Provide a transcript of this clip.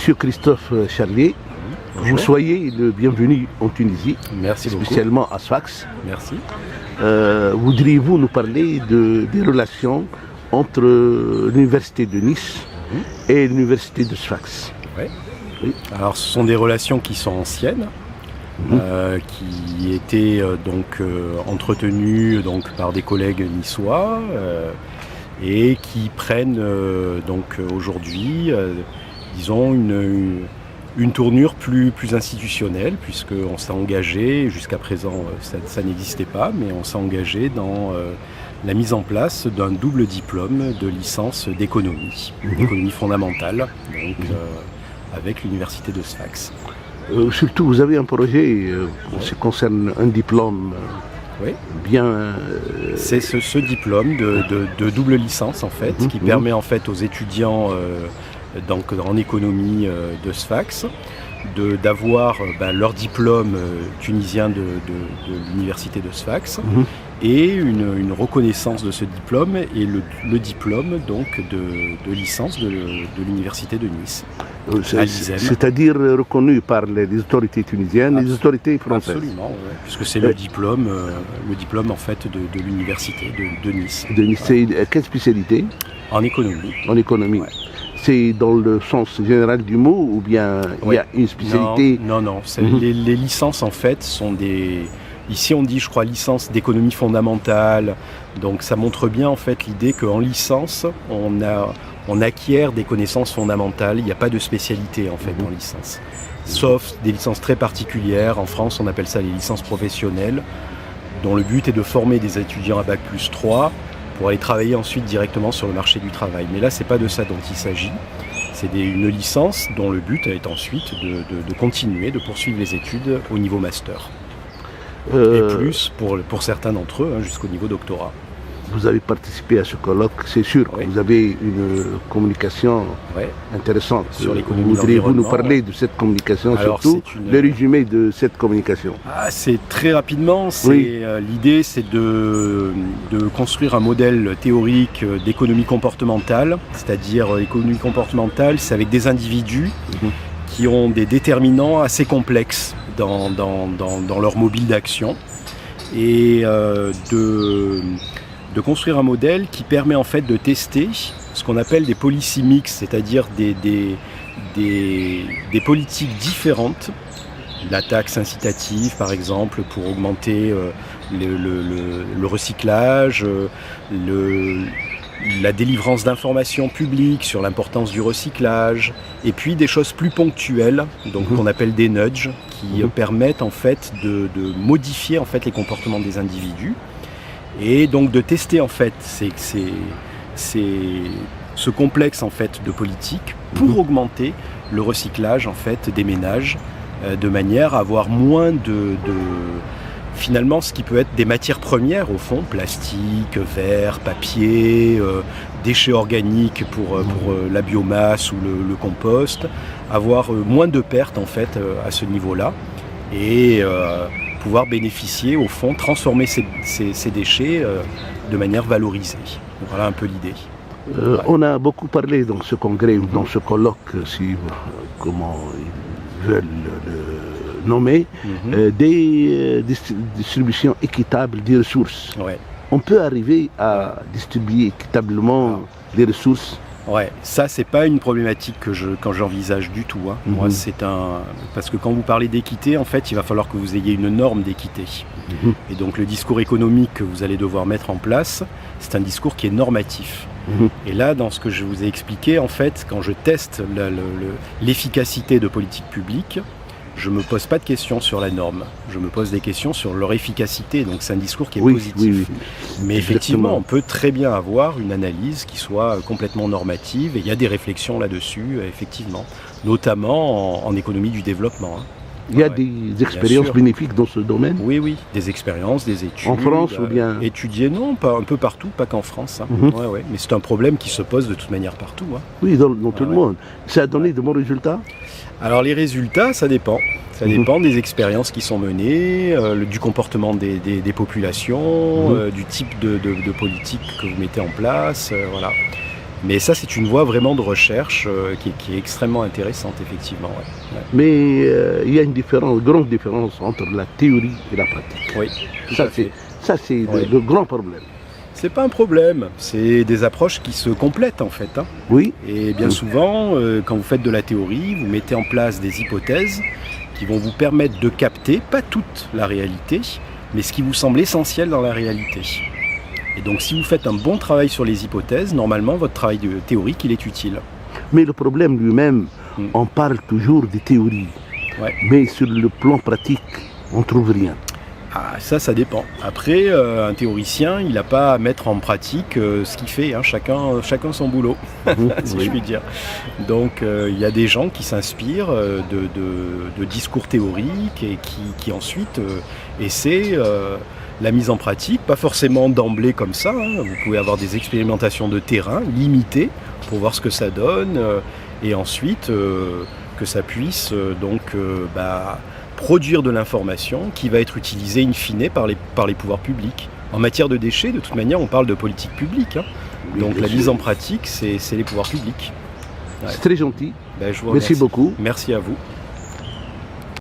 Monsieur Christophe Charlier, vous soyez le bienvenu en Tunisie, merci spécialement beaucoup. À Sfax. Merci. Voudriez-vous nous parler des relations entre l'université de Nice et l'université de Sfax? Ouais. Oui. Alors ce sont des relations qui sont anciennes, qui étaient entretenues par des collègues niçois et qui prennent aujourd'hui disons une tournure plus institutionnelle, puisqu'on s'est engagé, jusqu'à présent ça n'existait pas, mais on s'est engagé dans la mise en place d'un double diplôme de licence d'économie, d'économie fondamentale, avec l'université de Sfax. Surtout, vous avez un projet qui concerne un diplôme bien... C'est ce diplôme de double licence, en fait, qui permet en fait aux étudiants en économie de Sfax d'avoir leur diplôme tunisien de l'université de Sfax et une reconnaissance de ce diplôme et le diplôme de licence de l'université de Nice. C'est-à-dire reconnu par les autorités tunisiennes et les autorités françaises. Absolument, puisque c'est le diplôme en fait de l'université de Nice. De Nice, c'est quelle spécialité? En économie. En économie. Ouais. C'est dans le sens général du mot ou bien il y a une spécialité? Non. Les licences en fait sont des... Ici on dit, je crois, licence d'économie fondamentale. Donc ça montre bien en fait l'idée qu'en licence, on acquiert des connaissances fondamentales. Il n'y a pas de spécialité en fait en licence. Sauf des licences très particulières. En France, on appelle ça les licences professionnelles, dont le but est de former des étudiants à Bac+3 pour aller travailler ensuite directement sur le marché du travail. Mais là, c'est pas de ça dont il s'agit. C'est une licence dont le but est ensuite de continuer, de poursuivre les études au niveau master. Et plus pour certains d'entre eux, jusqu'au niveau doctorat. Vous avez participé à ce colloque, c'est sûr que vous avez une communication intéressante. Sur l'économie. Voudriez-vous nous parler de cette communication, surtout le résumé de cette communication? C'est très rapidement, l'idée c'est de construire un modèle théorique d'économie comportementale, c'est-à-dire l'économie comportementale, c'est avec des individus qui ont des déterminants assez complexes dans leur mobile d'action et de construire un modèle qui permet en fait de tester ce qu'on appelle des policy mix, c'est-à-dire des politiques différentes. La taxe incitative par exemple pour augmenter le recyclage, la délivrance d'informations publiques sur l'importance du recyclage, et puis des choses plus ponctuelles, qu'on appelle des nudges, qui permettent en fait de modifier en fait les comportements des individus, et donc de tester en fait ce complexe en fait de politique pour augmenter le recyclage en fait des ménages, de manière à avoir moins finalement ce qui peut être des matières premières au fond, plastique, verre, papier, déchets organiques pour la biomasse ou le compost, avoir moins de pertes en fait à ce niveau-là et pouvoir bénéficier au fond, transformer ces déchets de manière valorisée. Donc, voilà un peu l'idée. On a beaucoup parlé dans ce congrès ou dans ce colloque, comment ils veulent le nommer, des distributions équitables des ressources. On peut arriver à distribuer équitablement les ressources? Ça c'est pas une problématique quand j'envisage du tout. Moi parce que quand vous parlez d'équité, en fait, il va falloir que vous ayez une norme d'équité. Et donc le discours économique que vous allez devoir mettre en place, c'est un discours qui est normatif. Et là, dans ce que je vous ai expliqué, en fait, quand je teste l'efficacité de politiques publiques, je ne me pose pas de questions sur la norme, je me pose des questions sur leur efficacité, donc c'est un discours qui est positif. Mais effectivement, on peut très bien avoir une analyse qui soit complètement normative, et il y a des réflexions là-dessus, effectivement, notamment en économie du développement. Il y a des expériences bénéfiques dans ce domaine? Oui, des expériences, des études. En France ou bien? Étudiées, non, pas un peu partout, pas qu'en France. Mais c'est un problème qui se pose de toute manière partout. Oui, dans tout le monde. Ça a donné de bons résultats? Alors les résultats, ça dépend. Ça dépend des expériences qui sont menées, du comportement des populations, du type de politique que vous mettez en place. Mais ça, c'est une voie vraiment de recherche qui est extrêmement intéressante, effectivement. Ouais. Ouais. Mais il y a une grande différence entre la théorie et la pratique. Oui, Ça, c'est le grand problème. C'est pas un problème, c'est des approches qui se complètent en fait. Hein. Oui. Et bien souvent, quand vous faites de la théorie, vous mettez en place des hypothèses qui vont vous permettre de capter, pas toute la réalité, mais ce qui vous semble essentiel dans la réalité. Et donc si vous faites un bon travail sur les hypothèses, normalement votre travail théorique il est utile. Mais le problème lui-même, on parle toujours des théories, mais sur le plan pratique, on ne trouve rien. Ah, ça dépend. Après, un théoricien, il n'a pas à mettre en pratique ce qu'il fait, hein. Chacun son boulot, si je puis dire. Donc il y a des gens qui s'inspirent de discours théoriques et qui ensuite essaient la mise en pratique, pas forcément d'emblée comme ça, hein. Vous pouvez avoir des expérimentations de terrain limitées pour voir ce que ça donne et ensuite que ça puisse produire de l'information qui va être utilisée in fine par les pouvoirs publics. En matière de déchets, de toute manière, on parle de politique publique, hein. Donc la mise en pratique, c'est les pouvoirs publics. Ouais. C'est très gentil. Je vous remercie beaucoup. Merci à vous.